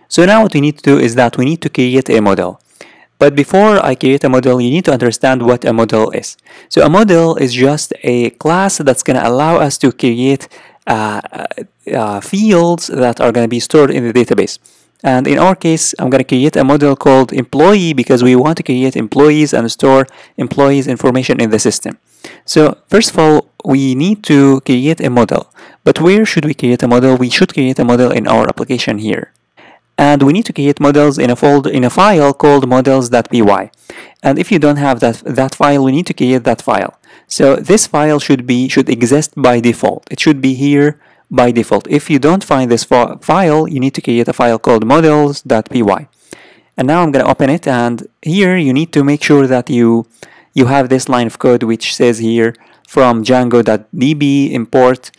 So now what we need to do is that we need to create a model. But before I create a model, you need to understand what a model is. So a model is just a class that's going to allow us to create fields that are going to be stored in the database. And in our case, I'm going to create a model called employee because we want to create employees and store employees information in the system. So first of all, we need to create a model. But where should we create a model? We should create a model in our application here. And we need to create models in a file called models.py. And if you don't have that file, we need to create that file. So this file should exist by default. It should be here by default. If you don't find this file, you need to create a file called models.py. And now I'm going to open it, and here you need to make sure that you have this line of code which says here from Django.db import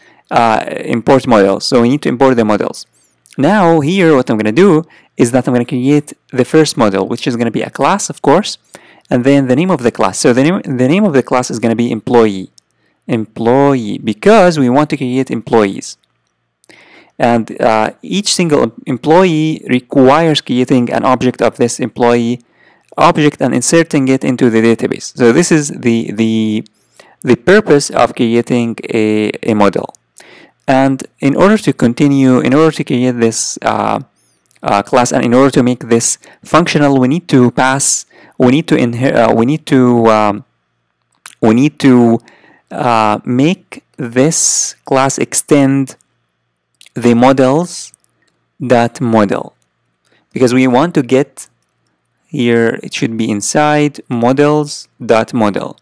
models. So we need to import the models. Now here what I'm going to do is that I'm going to create the first model, which is going to be a class, of course, and then the name of the class. So the name of the class is going to be employee, because we want to create employees. And each single employee requires creating an object of this employee object and inserting it into the database. So this is the purpose of creating a model. And in order to create this class, and in order to make this functional, we need to make this class extend the models.model, because we want to get here, it should be inside models.model,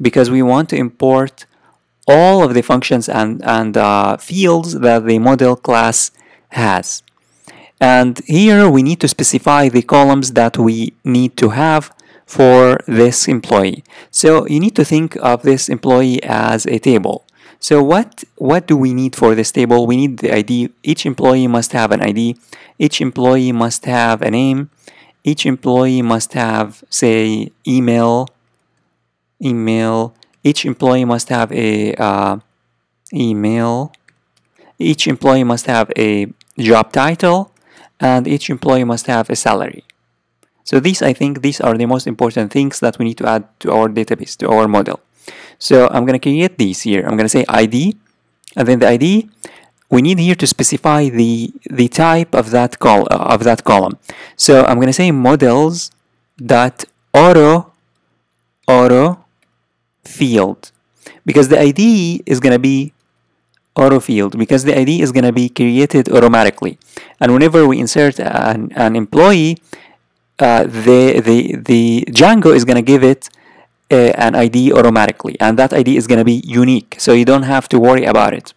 because we want to import all of the functions and fields that the model class has. And here we need to specify the columns that we need to have for this employee. So you need to think of this employee as a table. So what do we need for this table? We need the ID. Each employee must have an ID. Each employee must have a name. Each employee must have, say, email. Each employee must have a email. Each employee must have a job title, and each employee must have a salary. So I think these are the most important things that we need to add to our database, to our model. So I'm going to create these here. I'm going to say ID, and then the ID, we need here to specify the type of that column. So I'm going to say models.auto field, because the ID is going to be auto field, because the ID is going to be created automatically, and whenever we insert an employee, the Django is going to give it an ID automatically, and that ID is going to be unique, so you don't have to worry about it.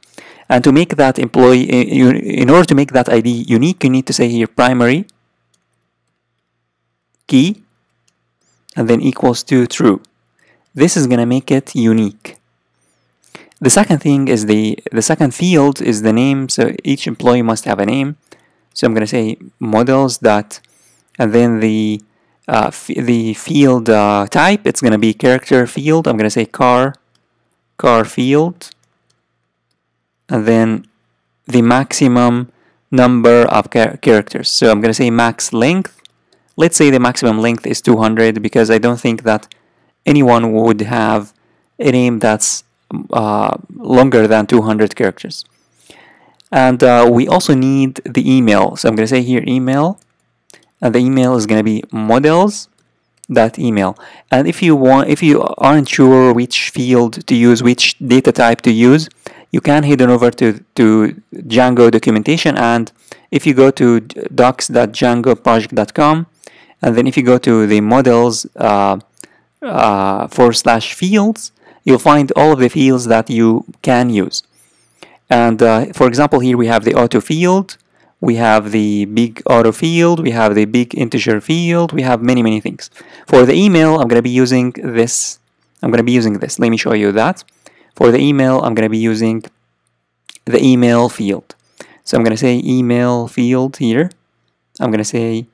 And to make that employee, in order to make that ID unique, you need to say here primary key and then equals to true. This is going to make it unique. The second thing is the second field is the name. So each employee must have a name. So I'm going to say models dot, and then the field type, it's going to be character field. I'm going to say car field, and then the maximum number of characters. So I'm going to say max length. Let's say the maximum length is 200, because I don't think that anyone would have a name that's longer than 200 characters. And we also need the email. So I'm going to say here email, and the email is going to be models.email. And if you aren't sure which field to use, which data type to use, you can head on over to Django documentation, and if you go to docs.djangoproject.com, and then if you go to the models /fields, you'll find all of the fields that you can use. And for example, here we have the auto field, we have the big auto field, we have the big integer field, we have many things. For the email, I'm going to be using this. Let me show you that. For the email, I'm going to be using the email field. So I'm going to say email field here. I'm going to say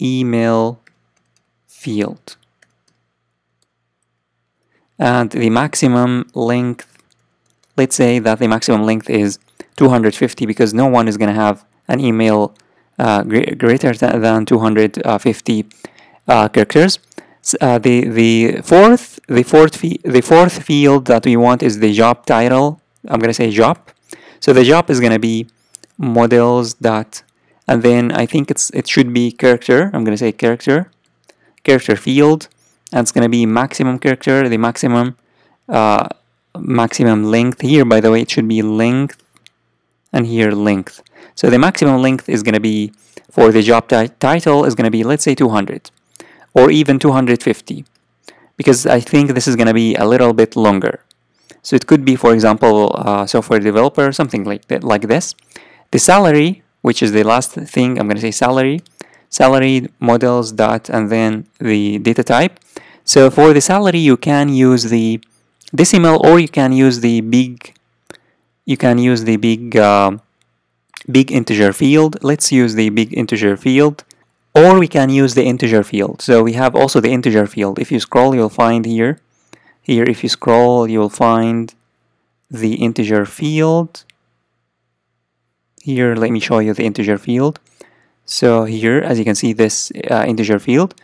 email field. And the maximum length, let's say that the maximum length is 250, because no one is going to have an email greater than 250 characters. The fourth field that we want is the job title. I'm gonna say job. So the job is gonna be models dot, and then I think it should be character. I'm gonna say character field, and it's gonna be maximum character, the maximum length. Here, by the way, it should be length, and here length. So the maximum length is gonna be for the job title is gonna be, let's say, 200 or even 250, because I think this is gonna be a little bit longer. So it could be, for example, software developer, something like that, like this. The salary, which is the last thing, I'm going to say salary models dot, and then the data type. So for the salary, you can use the decimal, or you can use the big big integer field. Let's use the big integer field, or we can use the integer field. So we have also the integer field. If you scroll, you'll find here. If you scroll, you'll find the integer field. Here, let me show you the integer field. So here, as you can see, this integer field.